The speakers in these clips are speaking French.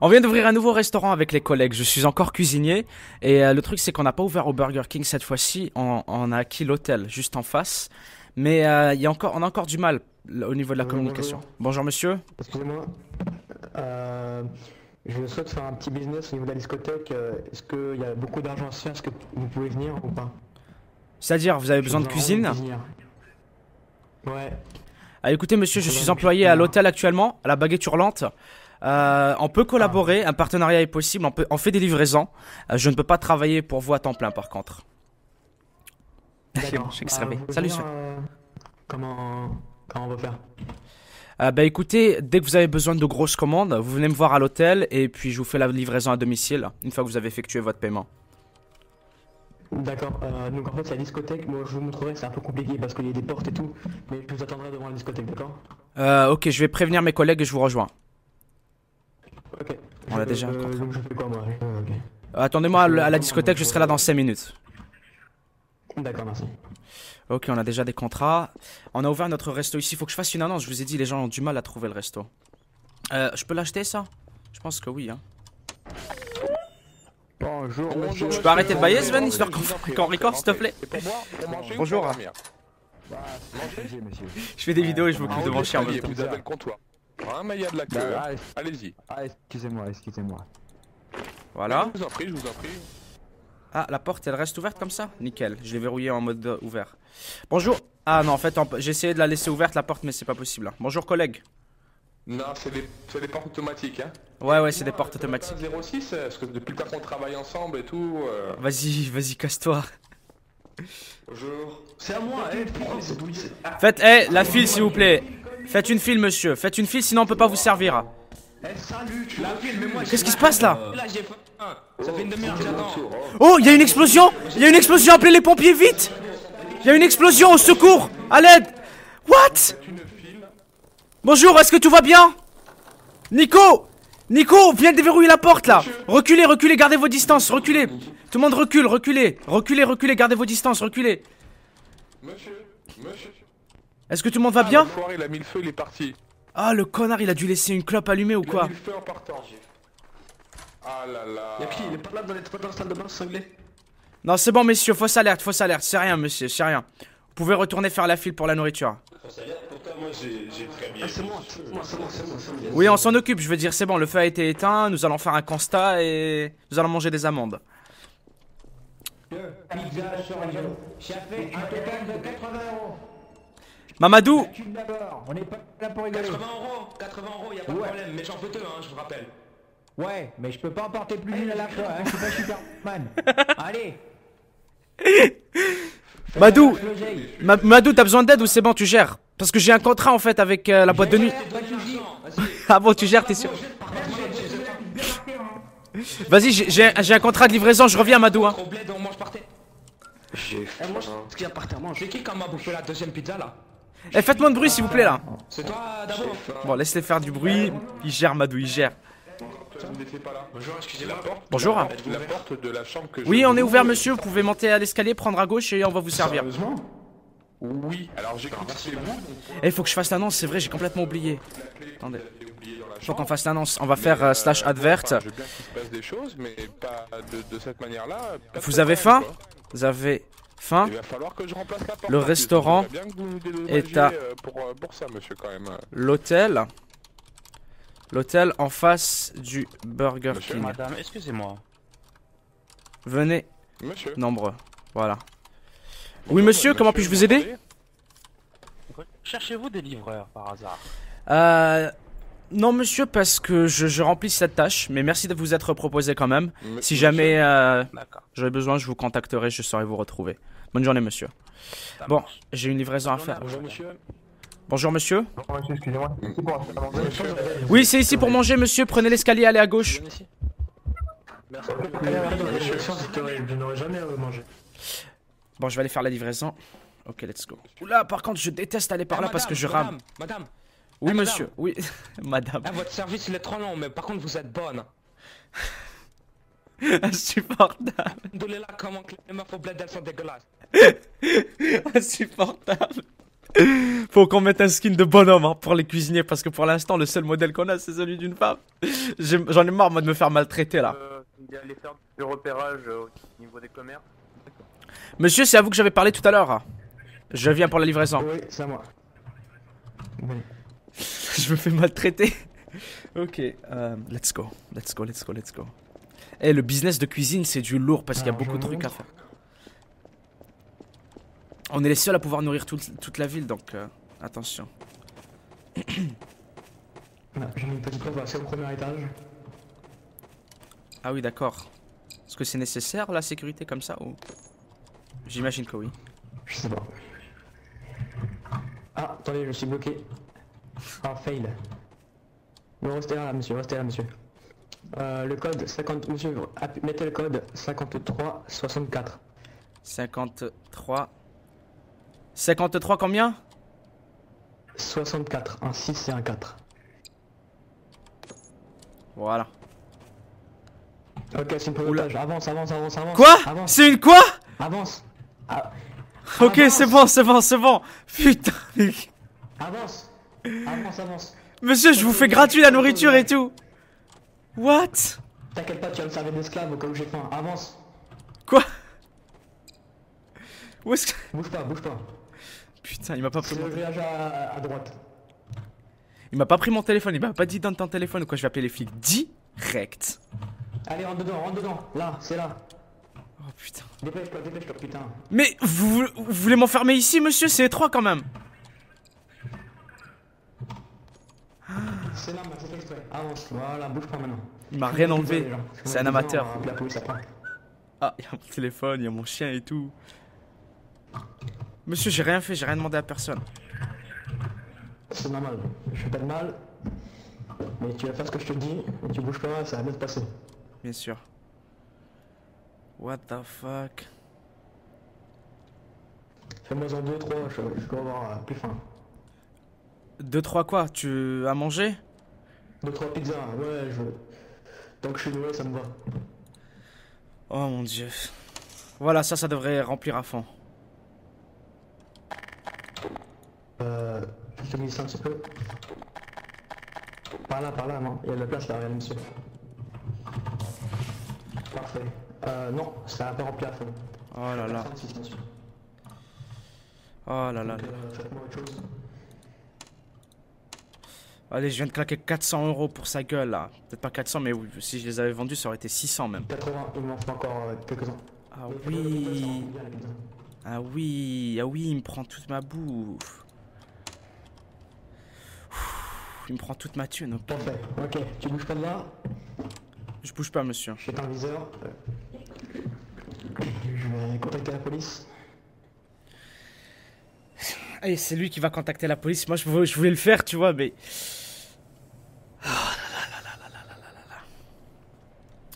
On vient d'ouvrir un nouveau restaurant avec les collègues. Je suis encore cuisinier. Et le truc, c'est qu'on n'a pas ouvert au Burger King cette fois-ci. On a acquis l'hôtel juste en face. Mais on a encore du mal au niveau de la communication. Bonjour monsieur. Excusez-moi. Je souhaite faire un petit business au niveau de la discothèque. Est-ce qu'il y a beaucoup d'argent à se faire? Est-ce que vous pouvez venir ou pas? C'est-à-dire, vous avez besoin de cuisine? Ouais. Ah, écoutez monsieur, je suis employé à l'hôtel actuellement, à la Baguette Hurlante. On peut collaborer, un partenariat est possible, on fait des livraisons. Je ne peux pas travailler pour vous à temps plein par contre. D'accord. Salut. Comment on va faire? Bah écoutez, dès que vous avez besoin de grosses commandes, vous venez me voir à l'hôtel et puis je vous fais la livraison à domicile une fois que vous avez effectué votre paiement. D'accord, donc en fait c'est la discothèque, moi je vous montrerai, c'est un peu compliqué parce qu'il y a des portes et tout, mais je vous attendrai devant la discothèque, d'accord? Ok, je vais prévenir mes collègues et je vous rejoins. Ok. On l'a déjà. Donc je fais quoi moi? Ok. Attendez-moi à la discothèque, je serai là dans 5 minutes. D'accord, merci. Ok, on a déjà des contrats. On a ouvert notre resto ici, il faut que je fasse une annonce, je vous ai dit, les gens ont du mal à trouver le resto. Je peux l'acheter ça? Je pense que oui, hein. Bonjour, monsieur. Je peux arrêter de bailler Sven, histoire qu'on record s'il te plaît? Bonjour. Je fais des vidéos et je m'occupe de mon chien en même temps. Vous avez le comptoir. Hein, mais il y a de la queue. Allez-y. Ah, excusez-moi. Voilà. Je vous en prie. Ah, la porte elle reste ouverte comme ça? Nickel, je l'ai verrouillée en mode ouvert. Bonjour. Ah non, en fait, j'ai essayé de la laisser ouverte la porte, mais c'est pas possible. Hein. Bonjour collègue. Non, c'est des portes automatiques, hein. Ouais, c'est des portes automatiques. 06, parce que depuis le temps qu'on travaille ensemble et tout. Vas-y, casse-toi. Bonjour. C'est à moi, Faites, la file s'il vous plaît. Faites une file, monsieur. Faites une file, sinon on peut pas vous servir. Qu'est-ce qui se passe là? Là j'ai faim. Ça fait une demi-heure que j'attends. Oh, il y a une explosion! Il y a une explosion, appelez les pompiers vite! Il y a une explosion, au secours! À l'aide! What? Bonjour, est-ce que tout va bien? Nico, viens déverrouiller la porte là! Reculez, gardez vos distances, reculez! Tout le monde recule, reculez, gardez vos distances, reculez! Monsieur. Est-ce que tout le monde va bien? Le foire, il a mis le feu, il est parti. Ah, le connard, il a dû laisser une clope allumée ou Il a quoi? mis le feu en partant. Ah là là. Y'a qui? Il est pas là dans la salle de bain, cinglé? Non, c'est bon, messieurs, fausse alerte, c'est rien, monsieur, c'est rien. Vous pouvez retourner faire la file pour la nourriture. Pourtant moi j'ai très bien. Ah, c'est moi. Oui, on s'en occupe, je veux dire, c'est bon, le feu a été éteint, nous allons faire un constat et nous allons manger des amandes. Pizza Chorizo. Ça fait un total de 80 €. Mamadou! Calcule d'abord, on n'est pas là pour rigoler. 80 €, y a pas de problème, mais j'en veux deux, hein, je vous rappelle. Ouais, mais je peux pas en porter plus d'une à la fois, hein, je suis pas Superman. Allez, Madou! l'oseille. Madou, t'as besoin d'aide ou c'est bon, tu gères? Parce que j'ai un contrat en fait avec la boîte de nuit. Ah bon, tu gères, t'es sûr? Vas-y, j'ai un contrat de livraison, je reviens, Madou. Hein. Au bled, on mange par terre. Moi, ce qu'il y a par terre, mange. C'est qui quand m'a bouffé la deuxième pizza là? Eh, faites-moi de bruit s'il vous plaît là. C'est toi d'abord. Bon, laisse-les faire du bruit. Il gère, Madou, il gère. Vous n'étiez pas là. Bonjour, excusez-moi. Bonjour. La porte de la chambre que je... Oui, on est ouvert, monsieur. Vous pouvez monter à l'escalier, prendre à gauche et on va vous servir. Sérieusement? Oui. Alors j'ai cru que c'est vous. Eh, faut que je fasse l'annonce, c'est vrai, j'ai complètement oublié. Attendez. Oublié dans la Faut chambre. qu'on fasse l'annonce. On va faire slash advert. Enfin, je veux bien qu'il se passe des choses, mais pas de cette manière-là. pas Vous très avez grave, faim? quoi. Vous avez faim? Il va falloir que je remplace la porte. Le en plus. restaurant J'aimerais bien que vous nous est dédommagiez, à- pour ça, monsieur, quand même. L'hôtel. L'hôtel en face du Burger Monsieur, King. Madame, excusez-moi. Venez Monsieur. nombreux. Voilà. Oui, monsieur, comment puis-je vous aider? Cherchez-vous des livreurs par hasard? Non, monsieur, parce que je remplis cette tâche. Mais merci de vous être proposé quand même. Si Monsieur. jamais D'accord. j'aurais besoin, je vous contacterai, je saurai vous retrouver. Bonne journée, monsieur. Ça Bon, marche. j'ai une livraison à faire. Bonjour, monsieur. Bonjour, monsieur. Bonjour, monsieur, excusez-moi. C'est pour faire manger. Oui, c'est ici pour manger, monsieur. Prenez l'escalier, allez à gauche. Venez ici. Merci. Je n'aurais jamais mangé. Bon, je vais aller faire la livraison. Ok, let's go. Oula, par contre, je déteste aller par là parce que je rame. Madame, Oui, madame. monsieur. Oui, madame. ah, votre service il est trop long, mais par contre vous êtes bonne. Insupportable. Désolé là, comment que les meufs au bled elles sont dégueulasses. Insupportable. Faut qu'on mette un skin de bonhomme hein, pour les cuisiniers parce que pour l'instant le seul modèle qu'on a c'est celui d'une femme. J'en ai marre moi de me faire maltraiter là. Il y a les faire du repérage au niveau des commerces. Monsieur, c'est à vous que j'avais parlé tout à l'heure. Je viens pour la livraison. Oui, c'est à moi. Oui. Je me fais maltraiter. Ok, let's go. Let's go, let's go, let's go. Eh, le business de cuisine c'est du lourd parce qu'il y a beaucoup de trucs à faire. On est les seuls à pouvoir nourrir toute la ville donc attention. J'ai mis une petite preuve, c'est au premier étage. Ah oui d'accord. Est-ce que c'est nécessaire la sécurité comme ça ou... J'imagine que oui. Je sais pas. Ah, attendez, je suis bloqué. Ah, fail. Non, restez là, monsieur, restez là, monsieur. Le code 50... Monsieur, mettez le code 5364. 53... 53 combien? 64, un 6 et un 4. Voilà. Ok, c'est une pilotage. Avance, avance, avance, avance. Quoi? Avance, C'est une quoi? avance. Ah, Ok, avance. c'est bon, c'est bon, c'est bon. Putain, mec. Avance. Avance, avance. Monsieur, je vous fais gratuit la nourriture et tout. What? T'inquiète pas, tu vas me servir d'esclave au cas où j'ai faim. Avance. Quoi? Où est-ce que... Bouge pas, bouge pas. Putain, il m'a pas pris C'est mon le téléphone. voyage à droite. Il m'a pas pris mon téléphone, il m'a pas dit donne ton téléphone ou quoi, je vais appeler les flics direct. Allez, rentre dedans, rentre dedans. Là, c'est là. Oh putain. Dépêche-toi, putain. Mais vous voulez m'enfermer ici, monsieur? C'est étroit quand même. C'est normal, c'est fait exprès. Avance, voilà, bouge pas maintenant. Il m'a rien enlevé. C'est un amateur. La police après. Ah, il y a mon téléphone, il y a mon chien et tout. Monsieur, j'ai rien fait, j'ai rien demandé à personne. C'est normal, je fais pas de mal. Mais tu vas faire ce que je te dis, et tu bouges pas, ça va bien se passer. Bien sûr. What the fuck? Fais-moi en 2, 3, je dois avoir plus faim. 2-3 quoi? Tu as mangé? 2, 3 pizzas, ouais, je... Tant que je suis nourri, ça me va. Oh mon dieu. Voilà, ça devrait remplir à fond. Je te glisse un petit peu. Par là, non, il y a de la place là, regarde, monsieur. Parfait. Non, ça va pas remplir à fond. Oh là là. 36, monsieur. Oh là là. Donc, faites-moi autre chose. Allez, je viens de claquer 400 € pour sa gueule là. Peut-être pas 400, mais oui, si je les avais vendus, ça aurait été 600 même. 80, il m'en faut encore quelques-uns. Ah oui. Ah oui, ah oui, il me prend toute ma bouffe. Il me prend toute ma thune. Ok. Parfait, ok, tu bouges pas de là. Je bouge pas, monsieur. Je fais un viseur. Je vais contacter la police. Allez, c'est lui qui va contacter la police. Moi, je voulais le faire, tu vois, mais...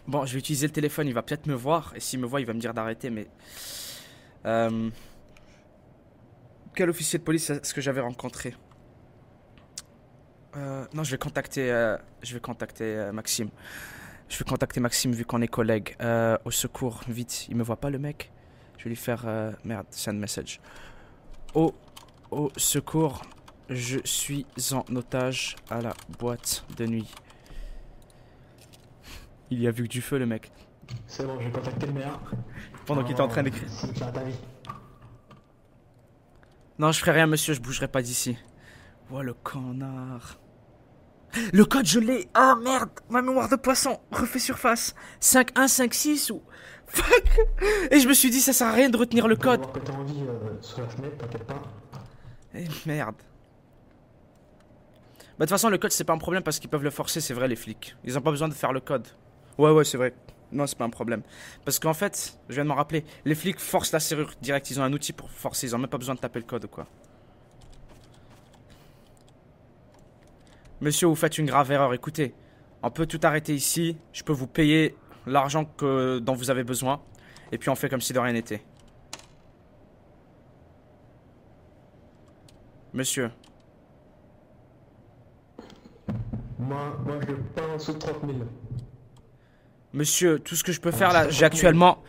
Bon, je vais utiliser le téléphone, il va peut-être me voir. Et s'il me voit, il va me dire d'arrêter, mais... Quel officier de police est-ce que j'avais rencontré? Non, je vais contacter Maxime. Je vais contacter Maxime vu qu'on est collègues. Au secours, vite. Il me voit pas, le mec? Je vais lui faire... merde, send message. Au secours, je suis en otage à la boîte de nuit. Il y a vu que du feu, le mec. C'est bon, j'ai contacté le maire. Pendant qu'il était en train d'écrire. Si tu as ta vie. Non, je ferai rien, monsieur, je bougerai pas d'ici. Oh, le connard. Le code, je l'ai. Ah, merde, ma mémoire de poisson. Refait surface. 5156 ou... Fuck. Et je me suis dit, ça sert à rien de retenir le code. Voir que t'as envie sur la fenêtre, t'inquiète pas. Eh, merde. Bah, de toute façon, le code, c'est pas un problème parce qu'ils peuvent le forcer, c'est vrai, les flics. Ils ont pas besoin de faire le code. Ouais, c'est vrai. Non, c'est pas un problème. Parce qu'en fait, je viens de m'en rappeler, les flics forcent la serrure direct. Ils ont un outil pour forcer. Ils ont même pas besoin de taper le code ou quoi. Monsieur, vous faites une grave erreur. Écoutez, on peut tout arrêter ici. Je peux vous payer l'argent dont vous avez besoin. Et puis on fait comme si de rien n'était. Monsieur. Moi, je pas en dessous de 30 000. Monsieur, tout ce que je peux faire là, j'ai actuellement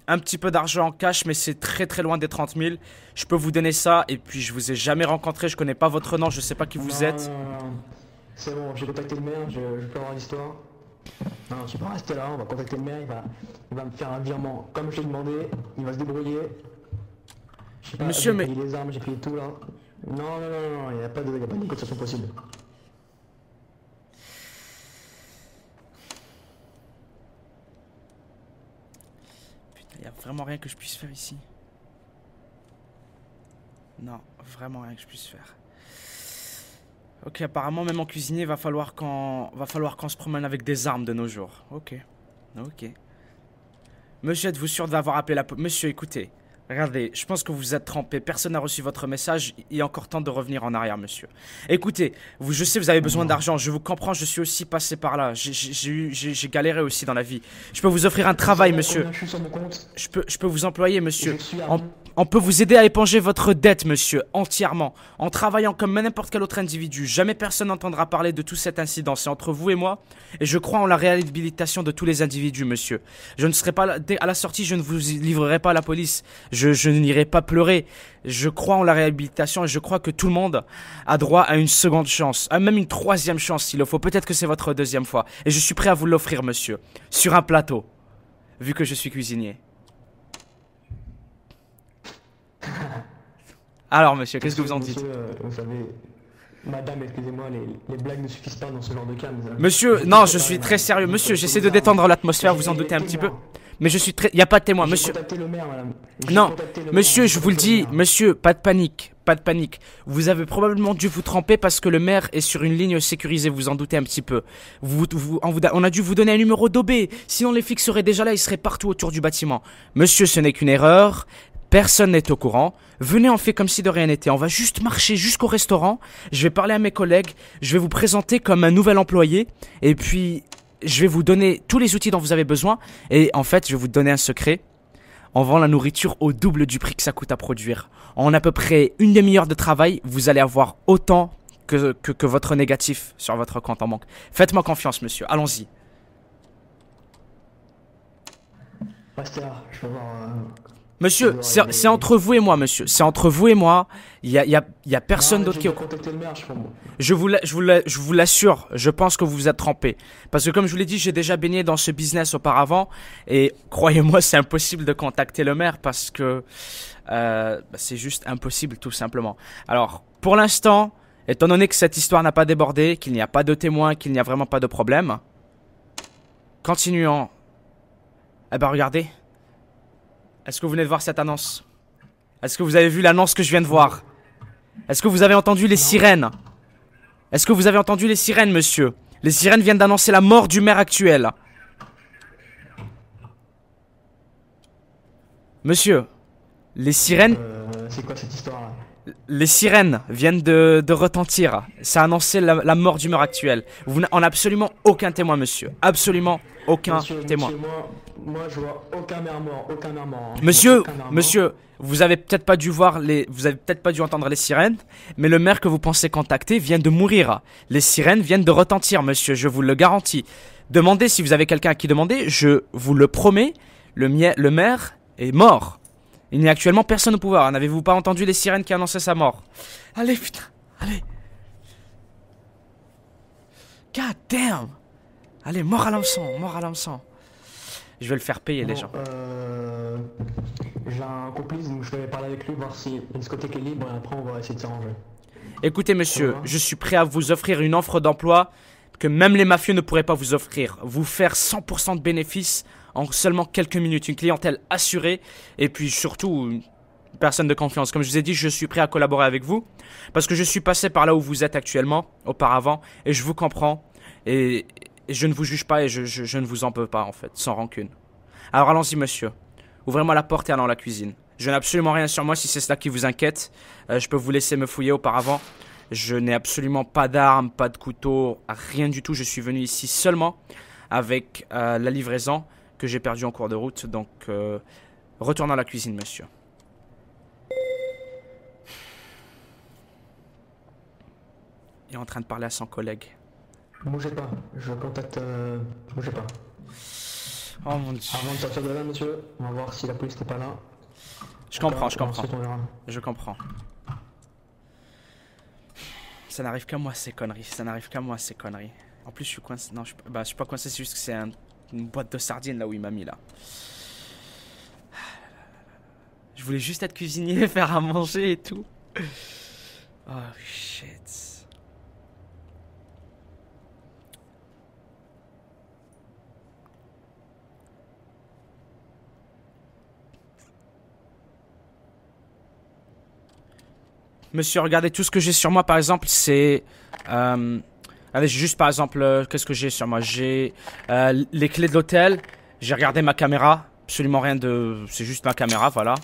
un petit peu d'argent en cash, mais c'est très loin des 30 000. Je peux vous donner ça, et puis je vous ai jamais rencontré, je connais pas votre nom, je sais pas qui vous êtes. Non. C'est bon, j'ai contacté le maire, je peux avoir l'histoire. Non, je vais pas rester là, on va contacter le maire, il va me faire un virement comme je l'ai demandé, il va se débrouiller. Je sais pas, Monsieur, j'ai mais... payé les armes, j'ai payé tout là. Non, il n'y a pas de négociation possible. Putain, y a vraiment rien que je puisse faire ici. Non, vraiment rien que je puisse faire. Ok, apparemment même en cuisinier, va falloir qu'on se promène avec des armes de nos jours. Ok. Monsieur, êtes-vous sûr d'avoir appelé la police? Monsieur, écoutez. Regardez, je pense que vous êtes trompé. Personne n'a reçu votre message. Il est encore temps de revenir en arrière, monsieur. Écoutez, je sais vous avez besoin d'argent. Je vous comprends, je suis aussi passé par là. J'ai galéré aussi dans la vie. Je peux vous offrir un travail, monsieur. Je peux vous employer, monsieur. On peut vous aider à éponger votre dette, monsieur, entièrement. En travaillant comme n'importe quel autre individu. Jamais personne n'entendra parler de tout cet incident. C'est entre vous et moi. Et je crois en la réhabilitation de tous les individus, monsieur. Je ne serai pas là. À la sortie, je ne vous livrerai pas à la police. Je n'irai pas pleurer. Je crois en la réhabilitation et je crois que tout le monde a droit à une seconde chance. À même une troisième chance s'il le faut. Peut-être que c'est votre deuxième fois. Et je suis prêt à vous l'offrir, monsieur. Sur un plateau. Vu que je suis cuisinier. Alors, monsieur, qu'est-ce que vous en dites? Vous savez, madame, excusez-moi, les blagues ne suffisent pas dans ce genre de cas. Monsieur, non, je suis très sérieux. Monsieur, j'essaie de détendre l'atmosphère, vous en doutez un petit peu. Mais je suis très... Y a pas de témoin, monsieur. Non, monsieur, je vous le dis, monsieur, pas de panique. Pas de panique. Vous avez probablement dû vous tromper parce que le maire est sur une ligne sécurisée, vous en doutez un petit peu. On a dû vous donner un numéro d'OB. Sinon, les flics seraient déjà là, ils seraient partout autour du bâtiment. Monsieur, ce n'est qu'une erreur. Personne n'est au courant. Venez, on fait comme si de rien n'était. On va juste marcher jusqu'au restaurant. Je vais parler à mes collègues. Je vais vous présenter comme un nouvel employé. Et puis, je vais vous donner tous les outils dont vous avez besoin. Et en fait, je vais vous donner un secret. On vend la nourriture au double du prix que ça coûte à produire. En à peu près une demi-heure de travail, vous allez avoir autant que votre négatif sur votre compte en banque. Faites-moi confiance, monsieur. Allons-y. Restez là, je vais voir... Monsieur, c'est entre vous et moi, monsieur. C'est entre vous et moi. Il y a personne d'autre qui... Je vous l'assure, je pense que vous vous êtes trompé. Parce que comme je vous l'ai dit, j'ai déjà baigné dans ce business auparavant. Et croyez-moi, c'est impossible de contacter le maire parce que... c'est juste impossible, tout simplement. Alors, pour l'instant, étant donné que cette histoire n'a pas débordé, qu'il n'y a pas de témoins, qu'il n'y a vraiment pas de problème, continuons. Eh ben, regardez. Est-ce que vous venez de voir cette annonce? Est-ce que vous avez vu l'annonce que je viens de voir? Est-ce que vous avez entendu les sirènes? Est-ce que vous avez entendu les sirènes, monsieur? Les sirènes viennent d'annoncer la mort du maire actuel. Monsieur, les sirènes... c'est quoi cette histoire-là? Les sirènes viennent de retentir. Ça a annoncé la mort du maire actuel. On n'a absolument aucun témoin, monsieur. Absolument aucun témoin. Monsieur, moi, je vois aucun maire mort, aucun maire mort. Monsieur, vous avez peut-être pas dû entendre les sirènes, mais le maire que vous pensez contacter vient de mourir. Les sirènes viennent de retentir, monsieur, je vous le garantis. Demandez si vous avez quelqu'un à qui demander, je vous le promets, le maire est mort. Il n'y a actuellement personne au pouvoir. N'avez-vous pas entendu les sirènes qui annonçaient sa mort? Allez, putain, allez. God damn. Allez, mort à l'hameçon, mort à l'hameçon. Je vais le faire payer, les gens. J'ai un complice, donc je vais parler avec lui, voir si une discothèque est libre, et après on va essayer de s'arranger. Écoutez, monsieur, je suis prêt à vous offrir une offre d'emploi que même les mafieux ne pourraient pas vous offrir. Vous faire 100% de bénéfices en seulement quelques minutes. Une clientèle assurée et puis surtout une personne de confiance. Comme je vous ai dit, je suis prêt à collaborer avec vous parce que je suis passé par là où vous êtes actuellement, auparavant, et je vous comprends. Et je ne vous juge pas et je ne vous en peux pas, en fait, sans rancune. Alors allons-y, monsieur. Ouvrez-moi la porte et allons à la cuisine. Je n'ai absolument rien sur moi si c'est cela qui vous inquiète. Je peux vous laisser me fouiller auparavant. Je n'ai absolument pas d'armes, pas de couteau, rien du tout. Je suis venu ici seulement avec la livraison que j'ai perdue en cours de route. Donc, retournons à la cuisine, monsieur. Il est en train de parler à son collègue. Bougez pas, je contacte... bougez pas. Oh mon dieu. Avant de sortir de là, monsieur, on va voir si la police n'est pas là. Je comprends, je D'accord, comprends. ensuite, on verra. Je comprends. Ça n'arrive qu'à moi ces conneries. Ça n'arrive qu'à moi ces conneries. En plus, je suis coincé. Non, je suis pas coincé, c'est juste que c'est une boîte de sardines là où il m'a mis là. Je voulais juste être cuisinier, faire à manger et tout. Oh shit. Monsieur, regardez tout ce que j'ai sur moi par exemple, c'est... allez, juste par exemple, qu'est-ce que j'ai sur moi? J'ai les clés de l'hôtel, j'ai regardé ma caméra, absolument rien de... C'est juste ma caméra, voilà.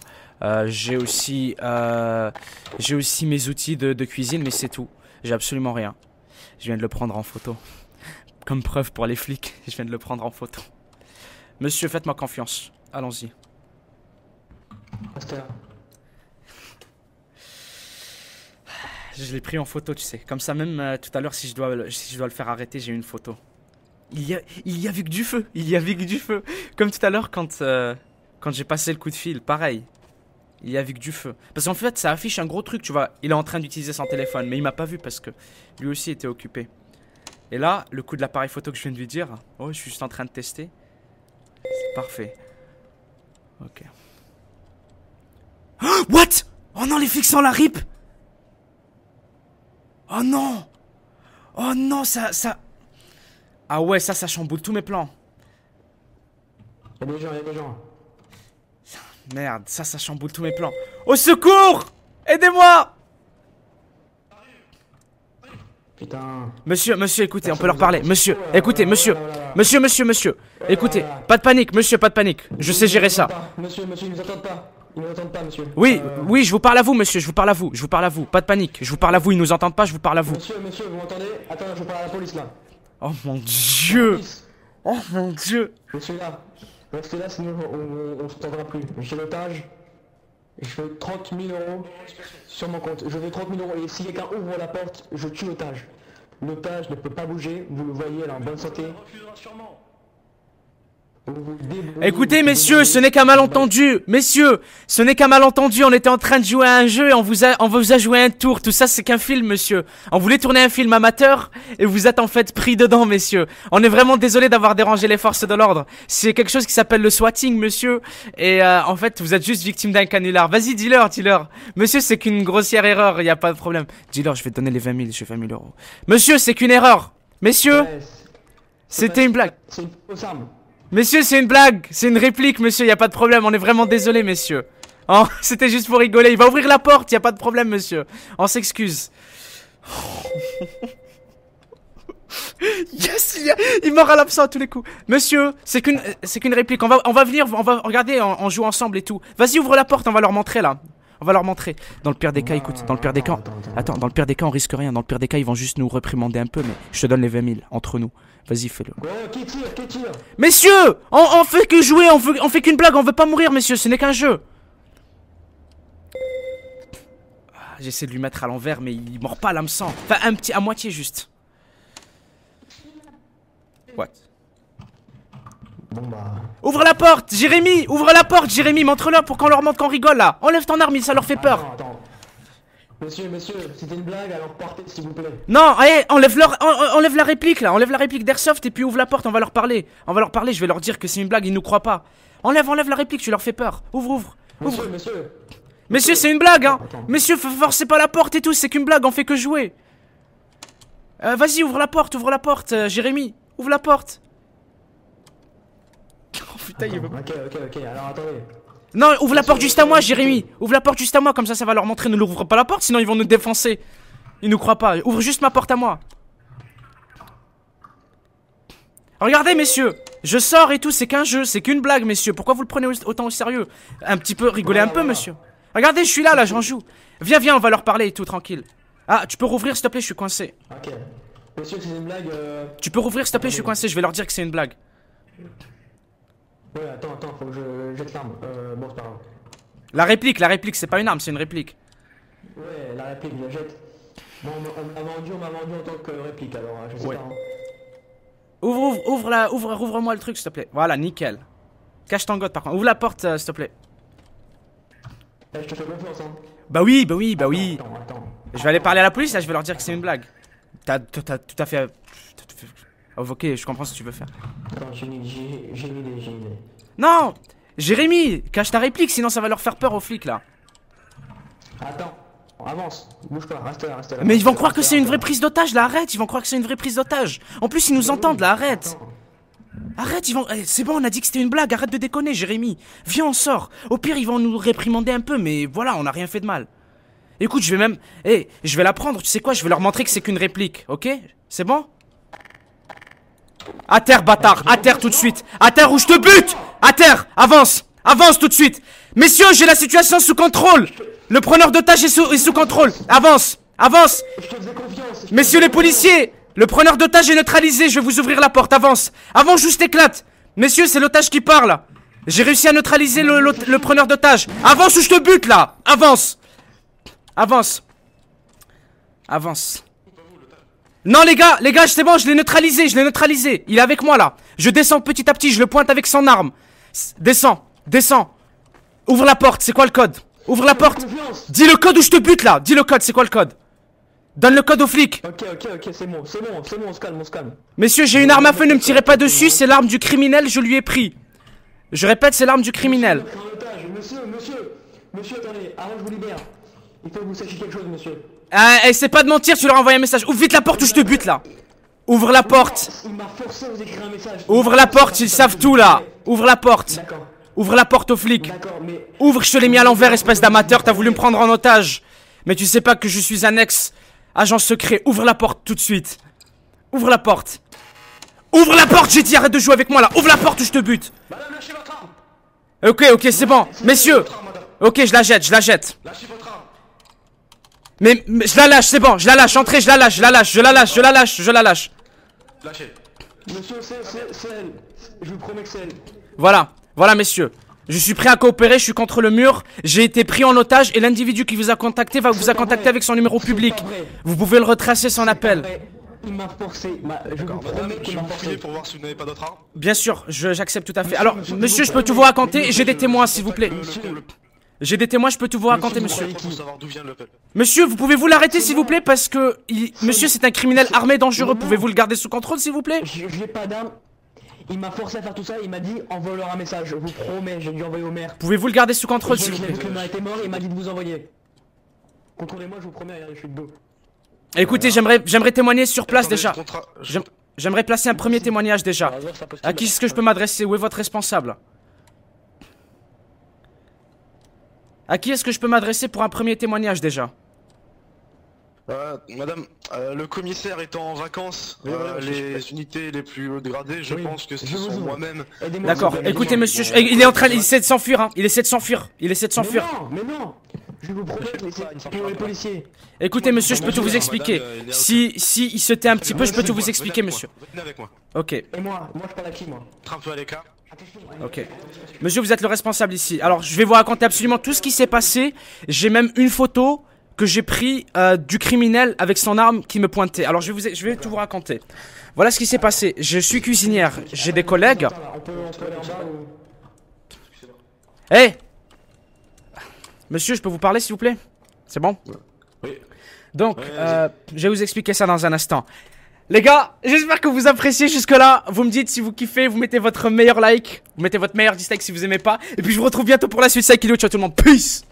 J'ai aussi mes outils de cuisine, mais c'est tout. J'ai absolument rien. Je viens de le prendre en photo. Comme preuve pour les flics, je viens de le prendre en photo. Monsieur, faites-moi confiance. Allons-y. Restez là. Je l'ai pris en photo, tu sais. Comme ça, même tout à l'heure, si je dois le faire arrêter, j'ai une photo. Il y a vu que du feu. Il y a vu que du feu. Comme tout à l'heure, quand j'ai passé le coup de fil, pareil. Il y a vu que du feu. Parce qu'en fait, ça affiche un gros truc, tu vois. Il est en train d'utiliser son téléphone, mais il m'a pas vu parce que lui aussi était occupé. Et là, le coup de l'appareil photo que je viens de lui dire. Oh, je suis juste en train de tester. C'est parfait. Ok. Oh, what? Oh non, les flics sont la rip. Oh non! Oh non, ça... Ah ouais, ça chamboule tous mes plans. Il y a des gens. Merde, ça chamboule tous mes plans. Au secours! Aidez-moi! Putain. Monsieur, écoutez, on peut leur parler. Monsieur, écoutez, monsieur. Monsieur. Écoutez, pas de panique, monsieur, pas de panique. Je sais gérer ça. Monsieur, ils nous attendent pas. Ils nous entendent pas, monsieur. Oui, je vous parle à vous, monsieur, je vous parle à vous. Pas de panique, je vous parle à vous, ils nous entendent pas, je vous parle à vous. Monsieur, vous m'entendez? Attends, je parle à la police, là. Oh mon dieu! Oh mon dieu! Je suis là. Restez là, sinon on s'entendra plus. J'ai l'otage. Je veux 30 000 € sur mon compte. Je veux 30 000 € et si quelqu'un ouvre la porte, je tue l'otage. L'otage ne peut pas bouger, vous le voyez, elle est en bonne santé. Écoutez, messieurs, ce n'est qu'un malentendu. Messieurs, ce n'est qu'un malentendu. On était en train de jouer à un jeu et on vous a joué un tour. Tout ça, c'est qu'un film, monsieur. On voulait tourner un film amateur et vous êtes en fait pris dedans, messieurs. On est vraiment désolé d'avoir dérangé les forces de l'ordre. C'est quelque chose qui s'appelle le swatting, monsieur. Et en fait, vous êtes juste victime d'un canular. Vas-y, dis-leur. Monsieur, c'est qu'une grossière erreur, il n'y a pas de problème. Dis-leur, je vais te donner les 20 000, j'ai 20 000 €. Monsieur, c'est qu'une erreur. Messieurs, c'était une blague. C'est une fausse arme. Messieurs, c'est une blague, c'est une réplique, monsieur, y a pas de problème, on est vraiment désolé, messieurs. Oh, c'était juste pour rigoler, il va ouvrir la porte, y a pas de problème, monsieur. On s'excuse. Yes, il mord à l'absent à tous les coups. Monsieur, c'est qu'une réplique, on va venir, on va regarder, on joue ensemble et tout. Vas-y, ouvre la porte, on va leur montrer là. On va leur montrer. Dans le pire des cas, écoute, dans le pire des cas... Attends, dans le pire des cas, on risque rien. Dans le pire des cas, ils vont juste nous réprimander un peu, mais je te donne les 20 000 entre nous. Vas-y, fais-le. Oh, qui tire? Messieurs, on fait que jouer, on fait qu'une blague, on veut pas mourir, messieurs, ce n'est qu'un jeu. J'essaie de lui mettre à l'envers, mais il mord pas l'hameçon. Enfin, à moitié juste. What? Bon bah... Ouvre la porte, Jérémy! Ouvre la porte, Jérémy! Montre-leur pour qu'on leur montre qu'on rigole là! Enlève ton arme, ça leur fait peur! Attends. Monsieur, c'était une blague, alors partez s'il vous plaît. Non, allez, enlève la réplique là! Enlève la réplique d'Airsoft et puis ouvre la porte, on va leur parler! Je vais leur dire que c'est une blague, ils nous croient pas! Enlève la réplique, tu leur fais peur! Ouvre! Monsieur, c'est une blague, hein! Attends. Monsieur, forcez pas la porte et tout, c'est qu'une blague, on fait que jouer! Vas-y, ouvre la porte, Jérémy! Ouvre la porte! Oh putain, il veut... Ok, alors attendez. Non, ouvre la porte juste à moi, Jérémy. Ouvre la porte juste à moi, comme ça va leur montrer. Ne l'ouvre pas la porte, sinon ils vont nous défoncer. Ils nous croient pas. Ouvre juste ma porte à moi. Regardez, messieurs. Je sors et tout, c'est qu'un jeu, c'est qu'une blague, messieurs. Pourquoi vous le prenez autant au sérieux? Un petit peu, rigolez un peu, monsieur. Regardez, je suis là, j'en joue. Viens, on va leur parler et tout, tranquille. Ah, tu peux rouvrir, s'il te plaît, je suis coincé. Ok. Monsieur, c'est une blague. Tu peux rouvrir, s'il te plaît, je suis coincé. Je vais leur dire que c'est une blague. Ouais, attends, faut que je jette l'arme. Bon, c'est pas grave. La réplique, c'est pas une arme, c'est une réplique. Ouais, la réplique, je la jette. Bon, on m'a vendu en tant que réplique, alors je sais Ouais. pas. Hein. Ouvre-moi le truc, s'il te plaît. Voilà, nickel. Cache ton god, par contre. Ouvre la porte, s'il te plaît. Eh, je te fais confiance, hein. Bah oui. Attends. Je vais aller parler à la police, là, je vais leur dire que c'est une blague. T'as tout à fait... Oh, ok, je comprends ce que tu veux faire. Attends, j'ai une idée. Non, Jérémy, cache ta réplique, sinon ça va leur faire peur aux flics, là. Attends, avance, bouge pas, reste là. Mais ils vont croire que c'est une vraie prise d'otage, là, arrête, ils vont croire que c'est une vraie prise d'otage. En plus, ils nous entendent, là, arrête. Arrête, ils vont... C'est bon, on a dit que c'était une blague, arrête de déconner, Jérémy. Viens, on sort. Au pire, ils vont nous réprimander un peu, mais voilà, on n'a rien fait de mal. Écoute, je vais même... je vais la prendre, tu sais quoi, je vais leur montrer que c'est qu'une réplique, ok? C'est bon? À terre, bâtard, à terre tout de suite. À terre ou je te bute. À terre, avance tout de suite. Messieurs, j'ai la situation sous contrôle. Le preneur d'otage est sous contrôle. Avance. Je te faisais confiance. Messieurs les policiers, le preneur d'otage est neutralisé, je vais vous ouvrir la porte, avance, juste éclate. Messieurs, c'est l'otage qui parle. J'ai réussi à neutraliser le preneur d'otage. Avance ou je te bute là. Avance. Non les gars, c'est bon, je l'ai neutralisé, il est avec moi là. Je descends petit à petit, je le pointe avec son arme. Descends. Ouvre la porte, c'est quoi le code? Ouvre la porte. Dis le code ou je te bute là. Dis le code, c'est quoi le code? Donne le code aux flics. Ok, c'est bon, on se calme. Messieurs, j'ai une arme à feu, ne me tirez pas dessus, c'est l'arme du criminel, je lui ai pris. Je répète, c'est l'arme du criminel. Monsieur, attendez, avant je vous libère. Il faut que vous sachiez quelque chose, monsieur. Essaie pas de mentir, tu leur envoies un message. Ouvre vite la porte ou je te bute là. Ouvre la porte. Il m'a forcé à vous écrire un message. Ouvre la porte, ils savent tout là. Ouvre la porte. D'accord. Ouvre la porte aux flics. D'accord, mais... Ouvre, je te l'ai mis à l'envers, espèce d'amateur, t'as voulu me prendre en otage. Mais tu sais pas que je suis un ex-agent secret. Ouvre la porte tout de suite. Ouvre la porte, j'ai dit, arrête de jouer avec moi là. Ouvre la porte ou je te bute. Madame, lâchez votre arme. Ok, c'est bon. Messieurs. Ok, je la jette. Lâchez votre arme. Mais je la lâche, c'est bon, je la lâche, entrez, je la lâche. Lâchez. Monsieur, c'est elle. Je vous promets que c'est elle. Voilà messieurs. Je suis prêt à coopérer, je suis contre le mur. J'ai été pris en otage et l'individu qui vous a contacté vous a contacté avec son numéro public. Vous pouvez le retracer son appel. Il m'a forcé. Je vous Madame, promets je qu'il vais m'a vous fouiller forcé. pour voir si vous n'avez pas d'autres armes. Bien sûr, j'accepte tout à fait. Alors, monsieur, je peux tout vous raconter. J'ai des témoins, s'il vous plaît. J'ai des témoins, je peux tout vous raconter, monsieur. Pour savoir d'où vient l'appel. Monsieur, vous pouvez-vous l'arrêter, s'il vous plaît, parce que... Monsieur, c'est un criminel armé dangereux. Pouvez-vous le garder sous contrôle, s'il vous plaît? Je n'ai pas d'arme. Il m'a forcé à faire tout ça, il m'a dit envoie-leur un message, je vous promets, j'ai dû envoyer au maire. Pouvez-vous le garder sous contrôle, s'il vous J'ai plaît? vu que le maire était mort, il m'a dit de vous envoyer. Contrôlez-moi, je vous promets, regardez, je suis debout. Écoutez, j'aimerais témoigner sur place Attendez, déjà. le contrat- J'aimerais placer un premier témoignage déjà. À qui est-ce que je peux m'adresser? Où est votre responsable? À qui est-ce que je peux m'adresser pour un premier témoignage déjà? Madame, le commissaire étant en vacances, les unités les plus haut gradées, je pense que ce je vous sont ouvre. moi-même. Aidez-moi, D'accord, s'il vous plaît. écoutez monsieur, il est en train, il essaie de s'enfuir hein. Il essaie de s'enfuir. Mais non, je vous promets que c'est pour les policiers. Écoutez monsieur, je peux tout vous Madame, expliquer. il est Si il se tait un petit peu, je peux tout vous expliquer monsieur. Venez avec moi. Ok, Et moi je parle à qui, moi? Un peu à l'écart. ok. Monsieur, vous êtes le responsable ici. Alors, je vais vous raconter absolument tout ce qui s'est passé. J'ai même une photo que j'ai pris du criminel avec son arme qui me pointait. Alors, je vais tout vous raconter. Voilà ce qui s'est passé. Je suis cuisinière, j'ai des collègues. On peut aller en bas ou... Hey! Monsieur, je peux vous parler s'il vous plaît? C'est bon? Oui. Donc, je vais vous expliquer ça dans un instant. Les gars, j'espère que vous appréciez jusque-là. Vous me dites si vous kiffez, vous mettez votre meilleur like, vous mettez votre meilleur dislike si vous aimez pas. Et puis je vous retrouve bientôt pour la suite. C'est Kilo, ciao tout le monde, peace!